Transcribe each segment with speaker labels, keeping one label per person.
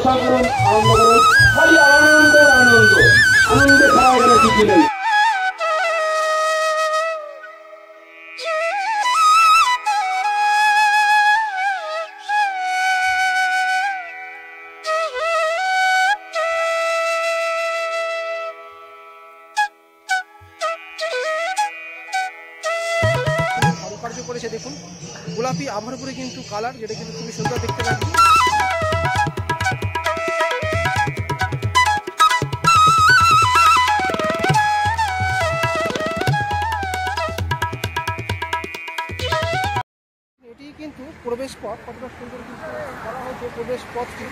Speaker 1: উৎসাহ করুন, আনন্দ করুন, খালি আনন্দ আনন্দ, আনন্দে খাওয়া গেলে কিছু নেই।
Speaker 2: কার্য করেছে দেখুন, গোলাপি আভার উপরে কিন্তু কালার, যেটা কিন্তু খুবই সুন্দর দেখতে লাগছে। এটি কিন্তু প্রবেশ পথ, কতটা সুন্দর কিন্তু করা হয়েছে প্রবেশ পথটি।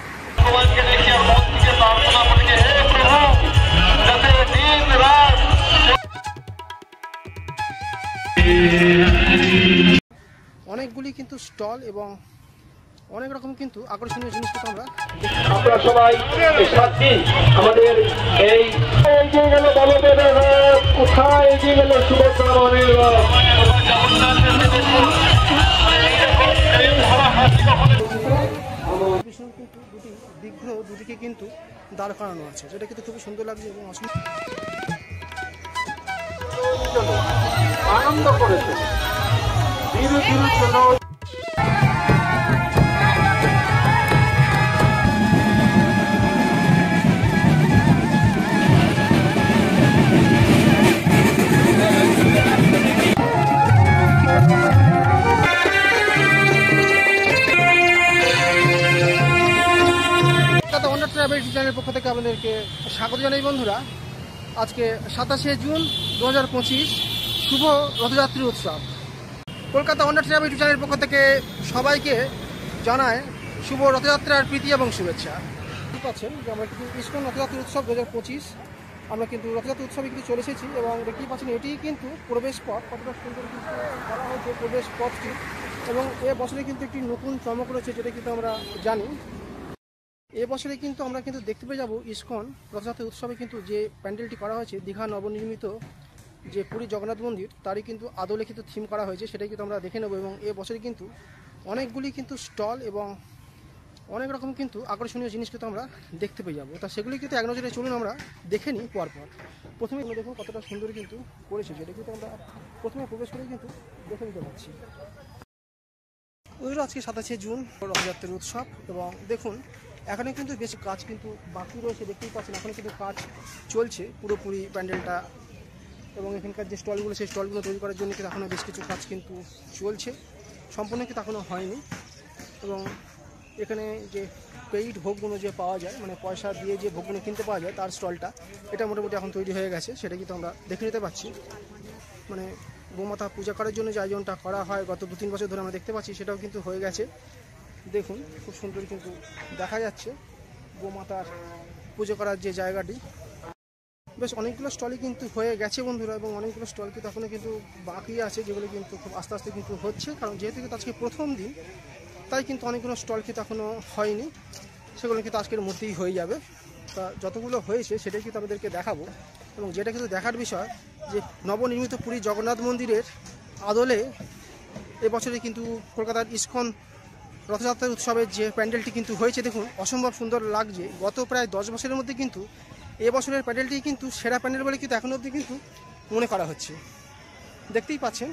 Speaker 2: অনেকগুলি কিন্তু স্টল এবং অনেক রকম কিন্তু আকর্ষণীয় জিনিসপত্র আমরা
Speaker 1: আপনারা সবাই 7 দিন আমাদের এই এগিয়ে গেল বলদেবের রথ, কোথায় এগিয়ে গেল সুভদ্রা মানের রথ।
Speaker 2: কিন্তু দুটি বিগ্রহ দুদিকে কিন্তু দাঁড় করানো আছে, যেটা কিন্তু খুবই সুন্দর লাগছে এবং
Speaker 1: আনন্দ করেছে। ধীরে ধীরে চলো।
Speaker 2: ট্রাভেল ডিজাইনের পক্ষ থেকে আপনাদেরকে স্বাগত জানাই বন্ধুরা। আজকে 27শে জুন 2025 শুভ রথযাত্রী উৎসব। কলকাতা ওয়ান্ডার ট্রাভেল ডিজাইনের পক্ষ থেকে সবাইকে জানায় শুভ রথযাত্রার প্রীতি এবং শুভেচ্ছা। ঠিক পাচ্ছেন যে আমরা কিন্তু ইস্কন রথযাত্রী উৎসব 2025 আমরা কিন্তু রথযাত্রী উৎসবে কিন্তু চলে এসেছি এবং দেখতেই পাচ্ছেন এটি কিন্তু প্রবেশ পথ, কতটা সুন্দর কিন্তু করা হয়েছে প্রবেশ পথটি। এবং এ বছরে কিন্তু একটি নতুন চমক রয়েছে, যেটা কিন্তু আমরা জানি। এবছরে কিন্তু আমরা কিন্তু দেখতে পেয়ে যাব ইস্কন রথযাত্রা উৎসবে কিন্তু যে প্যান্ডেলটি করা হয়েছে দীঘা নবনির্মিত যে পুরী জগন্নাথ মন্দির, তারই কিন্তু আদলেখিত থিম করা হয়েছে, সেটাই কিন্তু আমরা দেখে নেব। এবং এবছরে কিন্তু অনেকগুলি কিন্তু স্টল এবং অনেক রকম কিন্তু আকর্ষণীয় জিনিস কিন্তু আমরা দেখতে পেয়ে যাবো। তা সেগুলি কিন্তু এক নজরে চলুন আমরা দেখে নিই পরপর। প্রথমে আমরা দেখুন কতটা সুন্দর কিন্তু করেছে, যেটা কিন্তু আমরা প্রথমে প্রবেশ করে কিন্তু দেখে নিতে পারছি। আজকে 27শে জুন রথযাত্রার উৎসব এবং দেখুন এখানে কিন্তু বেশ কাজ কিন্তু বাকি রয়েছে, দেখতেই পাচ্ছেন এখনও কিন্তু কাজ চলছে পুরোপুরি প্যান্ডেলটা। এবং এখানকার যে স্টলগুলো সেই স্টলগুলো তৈরি করার জন্য কিন্তু এখনও বেশ কিছু কাজ কিন্তু চলছে, সম্পূর্ণ কিন্তু এখনও হয়নি। এবং এখানে যে পেইড ভোগগুলো যে পাওয়া যায়, মানে পয়সা দিয়ে যে ভোগগুলো কিনতে পাওয়া যায়, তার স্টলটা এটা মোটামুটি এখন তৈরি হয়ে গেছে, সেটা কিন্তু আমরা দেখে নিতে পাচ্ছি। মানে গোমাতা পূজা করার জন্য যে আয়োজনটা করা হয় গত 2-3 বছর ধরে আমরা দেখতে পাচ্ছি, সেটাও কিন্তু হয়ে গেছে। দেখুন খুব সুন্দর কিন্তু দেখা যাচ্ছে গোমাতার পুজো করার যে জায়গাটি। বেশ অনেকগুলো স্টলই কিন্তু হয়ে গেছে বন্ধুরা, এবং অনেকগুলো স্টল কিন্তু এখনও কিন্তু বাকি আছে, যেগুলো কিন্তু খুব আস্তে আস্তে কিন্তু হচ্ছে। কারণ যেহেতু কিন্তু আজকে প্রথম দিন, তাই কিন্তু অনেকগুলো স্টল কিন্তু এখনও হয়নি, সেগুলো কিন্তু আজকের মধ্যেই হয়ে যাবে। তা যতগুলো হয়েছে সেটাই কিন্তু আমাদেরকে দেখাবো। এবং যেটা কিন্তু দেখার বিষয় যে নবনির্মিত পুরী জগন্নাথ মন্দিরের আদলে এবছরে কিন্তু কলকাতার ইস্কন রথযাত্রা উৎসবের যে প্যান্ডেলটি কিন্তু হয়েছে, দেখুন অসম্ভব সুন্দর লাগছে। গত প্রায় 10 বছরের মধ্যে কিন্তু এবছরের প্যান্ডেলটি কিন্তু সেরা প্যান্ডেল বলে কিন্তু এখনও অবধি কিন্তু মনে করা হচ্ছে। দেখতেই পাচ্ছেন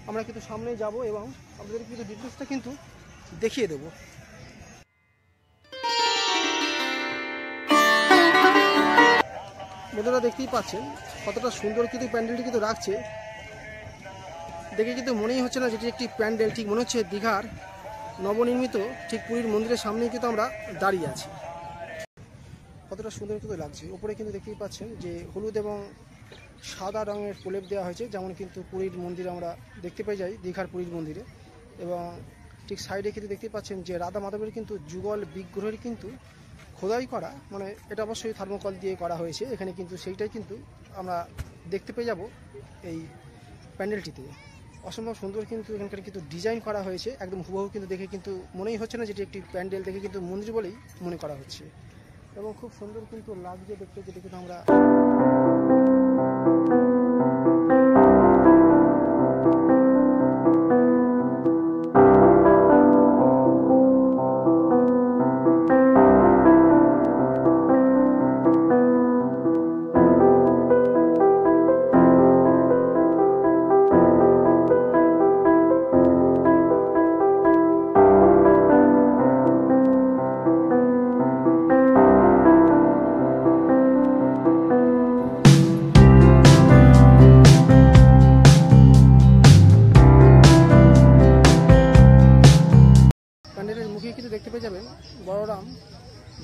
Speaker 2: আমরা কিন্তু সামনে যাব এবং আপনাদের কিন্তু ডিটেলসটা কিন্তু দেখিয়ে দেব। বন্ধুরা দেখতেই পাচ্ছেন কতটা সুন্দর কিন্তু প্যান্ডেলটি কিন্তু রাখছে, দেখে কিন্তু মনেই হচ্ছে না যেটি একটি প্যান্ডেল, ঠিক মনে হচ্ছে দীঘার নবনির্মিত ঠিক পুরীর মন্দিরের সামনেই কিন্তু আমরা দাঁড়িয়ে আছি। কতটা সুন্দর কিন্তু লাগছে। উপরে কিন্তু দেখতেই পাচ্ছেন যে হলুদ এবং সাদা রঙের প্রলেপ দেওয়া হয়েছে, যেমন কিন্তু পুরীর মন্দিরে আমরা দেখতে পেয়ে যাই দীঘার পুরীর মন্দিরে। এবং ঠিক সাইডে কিন্তু দেখতে পাচ্ছেন যে রাধা মাধবের কিন্তু যুগল বিগ্রহের কিন্তু খোদাই করা, মানে এটা অবশ্যই থার্মোকল দিয়ে করা হয়েছে এখানে, কিন্তু সেইটাই কিন্তু আমরা দেখতে পেয়ে যাব এই প্যান্ডেলটিতে। অসম্ভব সুন্দর কিন্তু এখানকার কিন্তু ডিজাইন করা হয়েছে, একদম হুবহু কিন্তু দেখে কিন্তু মনেই হচ্ছে না যেটি একটি প্যান্ডেল, দেখে কিন্তু মন্দির বলেই মনে করা হচ্ছে। এবং খুব সুন্দর কিন্তু লাগছে দেখতে, যেটা কিন্তু আমরা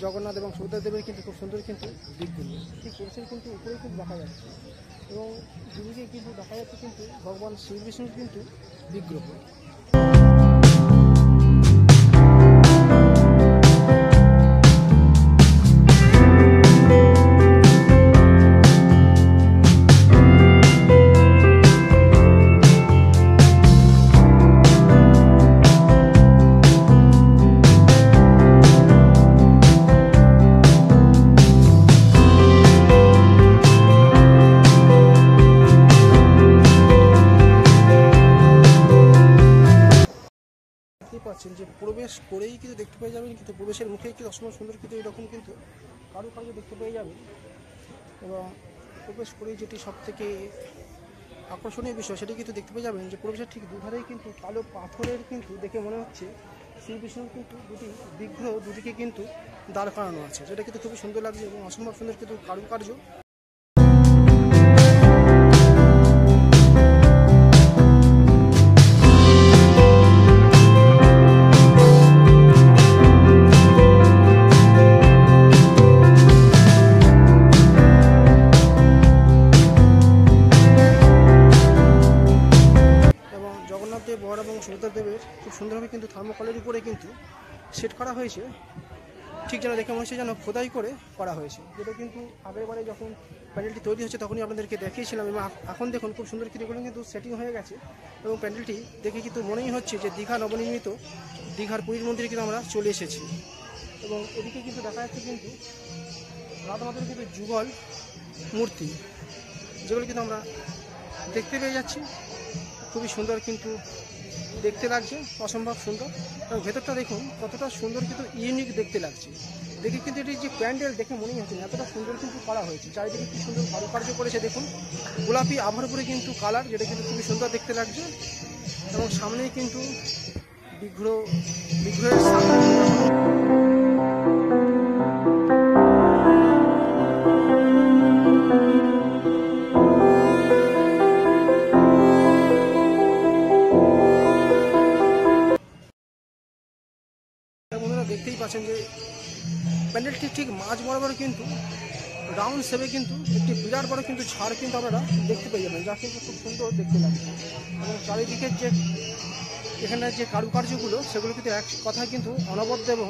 Speaker 2: জগন্নাথ এবং সুভদ্রা দেবের কিন্তু খুব সুন্দর কিন্তু দিকগুলো ঠিক কলসের কিন্তু উপরে কিন্তু দেখা যাচ্ছে এবং দুদিকে কিন্তু দেখা যাচ্ছে কিন্তু ভগবান শ্রী বিষ্ণুর কিন্তু বিগ্রহ। পাচ্ছেন যে প্রবেশ করেই কিন্তু দেখতে পেয়ে যাবেন কিন্তু প্রবেশের মুখেই কিন্তু অসম্ভব সুন্দর কিন্তু এরকম কিন্তু কারুকার্য দেখতে পেয়ে যাবেন এবং প্রবেশ করেই যেটি সব থেকে আকর্ষণীয় বিষয় সেটি কিন্তু দেখতে পেয়ে যাবেন যে প্রবেশের ঠিক দুধারেই কিন্তু কালো পাথরের কিন্তু দেখে মনে হচ্ছে শ্রী বিষ্ণুর কিন্তু দুটি বিগ্রহ দুদিকে কিন্তু দাঁড় করানো আছে, যেটা কিন্তু খুবই সুন্দর লাগছে এবং অসম্ভব সুন্দর কিন্তু কারুকার্য। বড় এবং সুভদ্রা দেবের খুব সুন্দরভাবে কিন্তু থার্মোকলের উপরে কিন্তু সেট করা হয়েছে, ঠিক যেন দেখে মনে হচ্ছে যেন খোদাই করে করা হয়েছে, যেটা কিন্তু আগেরবারে যখন প্যান্ডেলটি তৈরি হচ্ছে তখনই আপনাদেরকে দেখিয়েছিলাম এবং এখন দেখুন খুব সুন্দর কিন্তু সেটিং হয়ে গেছে এবং প্যান্ডেলটি দেখে কিন্তু মনেই হচ্ছে যে দীঘা নবনির্মিত দীঘার পুরীর মন্দিরে কিন্তু আমরা চলে এসেছি। এবং এদিকে কিন্তু দেখা যাচ্ছে কিন্তু রাধা মাধবের কিন্তু যুগল মূর্তি, যেগুলো কিন্তু আমরা দেখতে পেয়ে যাচ্ছি, খুবই সুন্দর কিন্তু দেখতে লাগছে, অসম্ভব সুন্দর। এবং ভেতরটা দেখুন কতটা সুন্দর কিন্তু ইউনিক দেখতে লাগছে, দেখে কিন্তু এটি যে প্যান্ডেল দেখে মনেই হচ্ছে না এতটা সুন্দর কিন্তু করা হয়েছে, চারিদিকে কি সুন্দর কারুকার্য করেছে দেখুন, গোলাপি আভার উপরে কিন্তু কালার, যেটা কিন্তু খুবই সুন্দর দেখতে লাগছে। এবং সামনেই কিন্তু বিগ্রহের সামনে দেখতেই পাচ্ছেন যে প্যান্ডেলটি ঠিক মাঝ বরাবর কিন্তু রাউন্ড শেপে কিন্তু একটি বিরাট বড় কিন্তু ছাড় কিন্তু আপনারা দেখতে পেয়ে যাবেন, যা কিন্তু খুব সুন্দর দেখতে লাগছে। এবং চারিদিকের যে এখানে যে কারুকার্যগুলো সেগুলো কিন্তু এক কথায় কিন্তু অনবদ্য এবং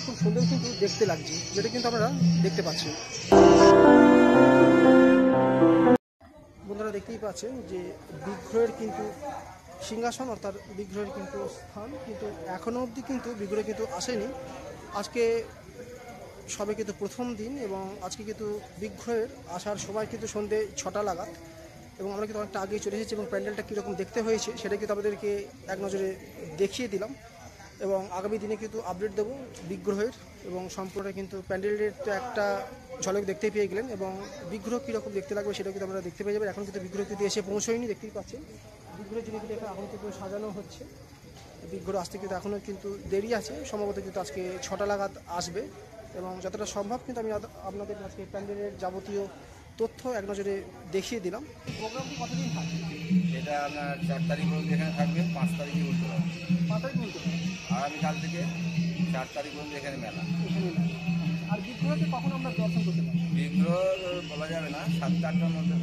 Speaker 2: খুব সুন্দর কিন্তু দেখতে লাগছে, যেটা কিন্তু আপনারা দেখতে পাচ্ছেন। বন্ধুরা দেখতেই পাচ্ছেন যে বিগ্রহের কিন্তু সিংহাসন অর্থাৎ বিগ্রহের কিন্তু স্থান কিন্তু এখনও অবধি কিন্তু বিগ্রহ কিন্তু আসেনি। আজকে সবে কিন্তু প্রথম দিন এবং আজকে কিন্তু বিগ্রহের আসার সময় কিন্তু সন্ধ্যে 6টা নাগাদ এবং আমরা কিন্তু অনেকটা আগেই চলে এসেছি এবং প্যান্ডেলটা কীরকম দেখতে হয়েছে সেটা কিন্তু আমাদেরকে এক নজরে দেখিয়ে দিলাম এবং আগামী দিনে কিন্তু আপডেট দেবো বিগ্রহের এবং সম্পূর্ণ কিন্তু প্যান্ডেলের তো একটা ঝলক দেখতে পেয়ে গেলেন এবং বিগ্রহ কীরকম দেখতে লাগবে সেটা কিন্তু আপনারা দেখতে পেয়ে যাবেন। এখন কিন্তু বিগ্রহ কিন্তু এসে পৌঁছয়নি, দেখতেই পাচ্ছেন বিগ্রহের জিনিস কিন্তু এখন কিন্তু সাজানো হচ্ছে, বিগ্রহ আসতে কিন্তু এখনও কিন্তু দেরি আছে, সম্ভবত কিন্তু আজকে 6টা নাগাদ আসবে এবং যতটা সম্ভব কিন্তু আমি আপনাদের আজকে প্যান্ডেলের যাবতীয় তথ্য এক নজরে দেখিয়ে দিলাম। প্রোগ্রামটি কতদিন থাকবে?
Speaker 3: এটা আপনার 4 তারিখ পর্যন্ত এখানে থাকবে, 5 তারিখে উঠতে হবে।
Speaker 2: 5 তারিখ বলতে হবে
Speaker 3: আগামীকাল থেকে 4 তারিখ পর্যন্ত এখানে মেলা।
Speaker 2: আর বিগ্রহকে কখন আমরা দর্শন করতে পারি?
Speaker 3: বিগ্রহ বলা যাবে না, 7-8টার মধ্যে।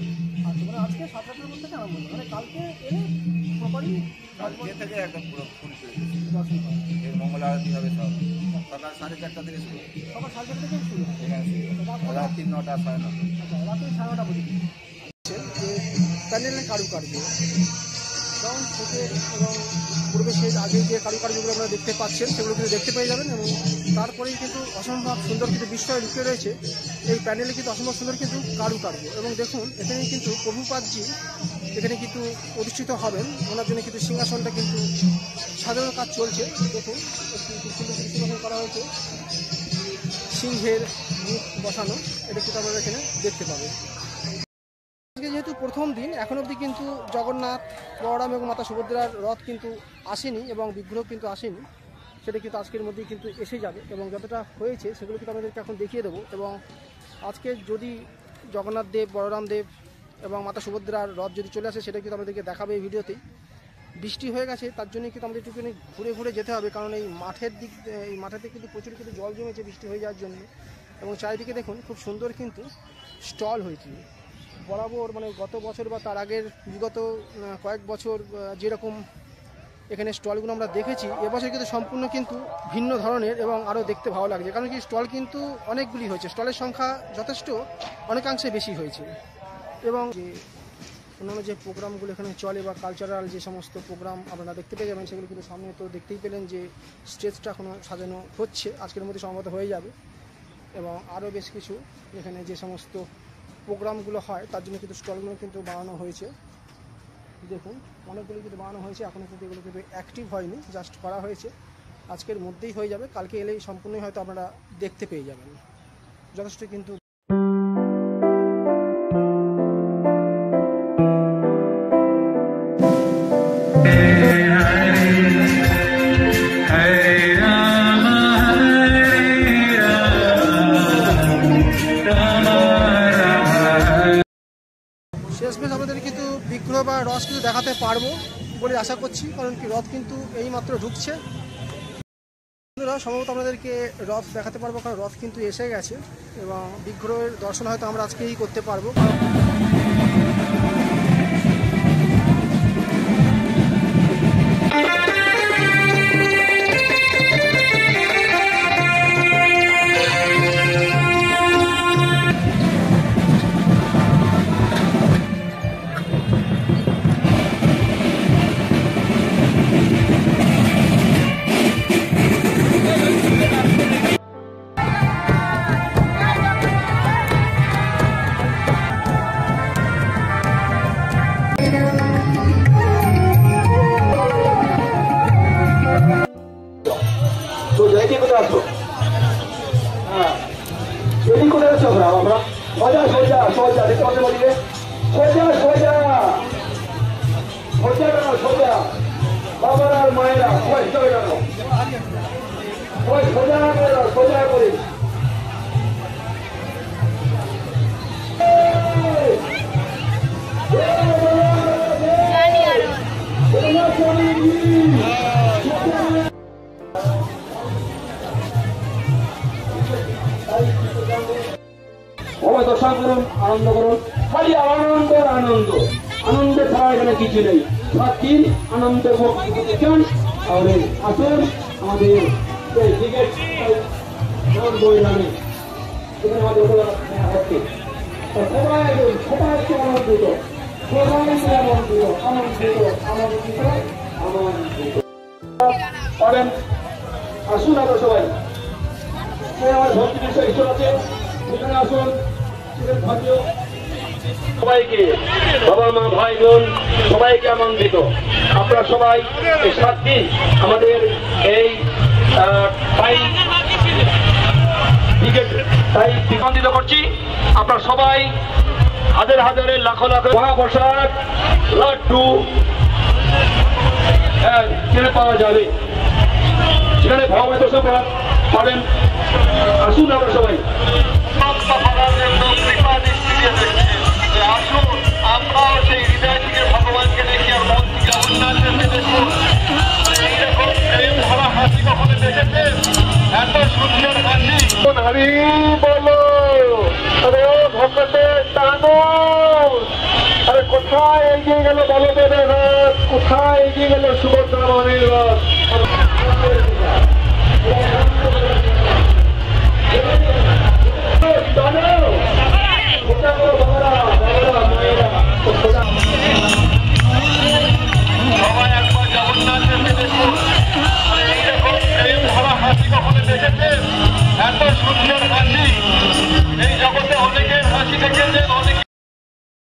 Speaker 2: আচ্ছা, মানে আজকে 7টার মধ্যে থেকে আরম্ভ হবে, মানে কালকে এলে প্রপারলি
Speaker 3: কালকে থেকে একদম পুরো ফুল করে দিচ্ছি।
Speaker 2: দর্শন করা
Speaker 3: এর মঙ্গল আরতি হবে সব সকাল 4:30 থেকে শুরু,
Speaker 2: সকাল 4:30 থেকে শুরু হয়
Speaker 3: এখানে শুরু রাত 3, 9টা, 9:30।
Speaker 2: আচ্ছা, রাতে 9:30 পর্যন্ত যে প্যান্ডেলের কারুকার্য গ্রাউন্ড থেকে এবং পরিবেশের আগে যে কারুকার্যগুলো আপনারা দেখতে পাচ্ছেন সেগুলো কিন্তু দেখতে পেয়ে যাবেন এবং তারপরেই কিন্তু অসম্ভব সুন্দর কিন্তু বিষয় লুকিয়ে রয়েছে এই প্যান্ডেলে কিন্তু অসম্ভব সুন্দর কিন্তু কারুকার্য। এবং দেখুন এখানে কিন্তু প্রভুপাদজি এখানে কিন্তু প্রতিষ্ঠিত হবেন, ওনার জন্য কিন্তু সিংহাসনটা কিন্তু সাজানোর কাজ চলছে। দেখুন একটি খুব সুন্দর সিংহাসন করা হয়েছে, সিংহের মুখ বসানো, এটা কিন্তু আপনারা এখানে দেখতে পাবেন। আজকে যেহেতু প্রথম দিন এখন অবধি কিন্তু জগন্নাথ, বলরাম এবং মাতা সুভদ্রার রথ কিন্তু আসেনি এবং বিগ্রহ কিন্তু আসেনি, সেটা কিন্তু আজকের মধ্যেই কিন্তু এসে যাবে এবং যতটা হয়েছে সেগুলো কিন্তু আমাদেরকে এখন দেখিয়ে দেবো। এবং আজকে যদি জগন্নাথ দেব, বলরাম দেব এবং মাতা সুভদ্রার রথ যদি চলে আসে সেটা কিন্তু আমাদেরকে দেখাবে এই ভিডিওতেই। বৃষ্টি হয়ে গেছে, তার জন্য কিন্তু আমাদের একটুখানি ঘুরে ঘুরে যেতে হবে, কারণ এই মাঠের মাঠেতে কিন্তু প্রচুর কিন্তু জল জমেছে বৃষ্টি হয়ে যাওয়ার জন্য। এবং চারিদিকে দেখুন খুব সুন্দর কিন্তু স্টল হয়েছে বরাবর, মানে গত বছর বা তার আগের বিগত কয়েক বছর যেরকম এখানে স্টলগুলো আমরা দেখেছি, এবছর কিন্তু সম্পূর্ণ কিন্তু ভিন্ন ধরনের এবং আরও দেখতে ভালো লাগছে, কারণ কি স্টল কিন্তু অনেকগুলি হয়েছে, স্টলের সংখ্যা যথেষ্ট অনেকাংশে বেশি হয়েছে। এবং যে অন্যান্য যে প্রোগ্রামগুলো এখানে চলে বা কালচারাল যে সমস্ত প্রোগ্রাম আপনারা দেখতে পেয়ে যাবেন, সেগুলো কিন্তু সামনে তো দেখতেই পেলেন যে স্টেজটা এখনও সাজানো হচ্ছে, আজকের মধ্যে সম্ভবত হয়ে যাবে। এবং আরও বেশ কিছু এখানে যে সমস্ত প্রোগ্রামগুলো হয় তার জন্য কিন্তু স্টলগুলো কিন্তু বানানো হয়েছে। দেখুন অনেকগুলো কিন্তু বানানো হয়েছে, এখনও কিন্তু এগুলো কিন্তু অ্যাক্টিভ হয়নি, জাস্ট করা হয়েছে, আজকের মধ্যেই হয়ে যাবে, কালকে এলেই সম্পূর্ণই হয়তো আপনারা দেখতে পেয়ে যাবেন। যথেষ্ট কিন্তু শেষমেশ আমাদের কিন্তু বিগ্রহ বা রথ কিন্তু দেখাতে পারবো বলে আশা করছি, কারণ কি রথ কিন্তু এইমাত্র ঢুকছে। সম্ভবত আমাদেরকে রথ দেখাতে পারবো, কারণ রথ কিন্তু এসে গেছে এবং বিগ্রহের দর্শন হয়তো আমরা আজকেই করতে পারবো।
Speaker 1: বাবার আর মায়েরা সবাই চলে গেল, সবাই সোজা করে সোজা করে সবাই দর্শন করুন, আনন্দ করুন, খালি আনন্দ আর আনন্দ, আনন্দ ছাড়া এখানে কিছু নেই। 7 দিন আনন্দের চান তাহলে আসুন আমাদের ক্রিকেট বই নামে এখানে আমাদের হচ্ছে সবাই সবাই একটু আনন্দিত, সবাই আনন্দিত আনন্দিত আনন্দিত আনন্দিত পাবেন। আসুন আমরা সবাই, আমার ভক্তি বিষয় ঈশ্বর আছে, সেখানে আসুন সবাইকে, বাবা মা ভাই বোন সবাইকে আনন্দিত। আপনারা সবাই এই 7 দিন আমাদের এই তাই বিকান্দিত করছি। আপনারা সবাই হাজার হাজারে লাখো লাখো মহাপ্রসাদ লাড্ডু কিনে পাওয়া যাবে, সেখানে ভগবান দর্শন পাবেন। আসুন আমরা সবাই আসুন, আমরাও সেই হৃদয় থেকে ভগবানকে দেখি আর মন থেকে জগন্নাথকে দেখুন। এইরকম প্রেম ভরা হাসি কখনো দেখেছেন? এত সুন্দর হাসি। হরি বলো, আরে ও ভক্তদের টানো, আরে কোথায় এগিয়ে গেল বলদেবের রথ, কোথায় এগিয়ে গেল সুভদ্রা মানের রথ।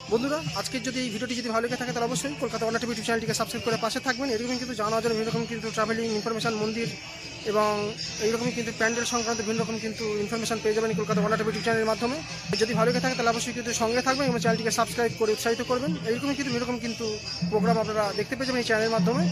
Speaker 2: বন্ধুরা আজকের যদি এই ভিডিওটি যদি ভালো লেগে থাকে তাহলে অবশ্যই কলকাতা ওয়ান্ডার টিভি ইউটিউব চ্যানেলটিকে সাবস্ক্রাইব করে পাশে থাকবেন। এরকম কিন্তু জানার জন্য বিভিন্ন রকম কিন্তু ট্রাভেলিং ইনফরমেশন, মন্দির এবং এইরকমই কিন্তু প্যান্ডেল সংক্রান্ত বিভিন্ন রকম কিন্তু ইনফরমেশন পেয়ে যাবেন কলকাতা ওয়ান্ডার টিভি ইউটিউব চ্যানেলের মাধ্যমে। যদি ভালো লেগে থাকে তাহলে অবশ্যই কিন্তু সঙ্গে থাকবেন এবং চ্যানেলটিকে সাবস্ক্রাইব করে উৎসাহিত করবেন। এইরকমই কিন্তু বিভিন্ন রকম কিন্তু প্রোগ্রাম আপনারা দেখতে পেয়ে যাবেন এই চ্যানেলের মাধ্যমে।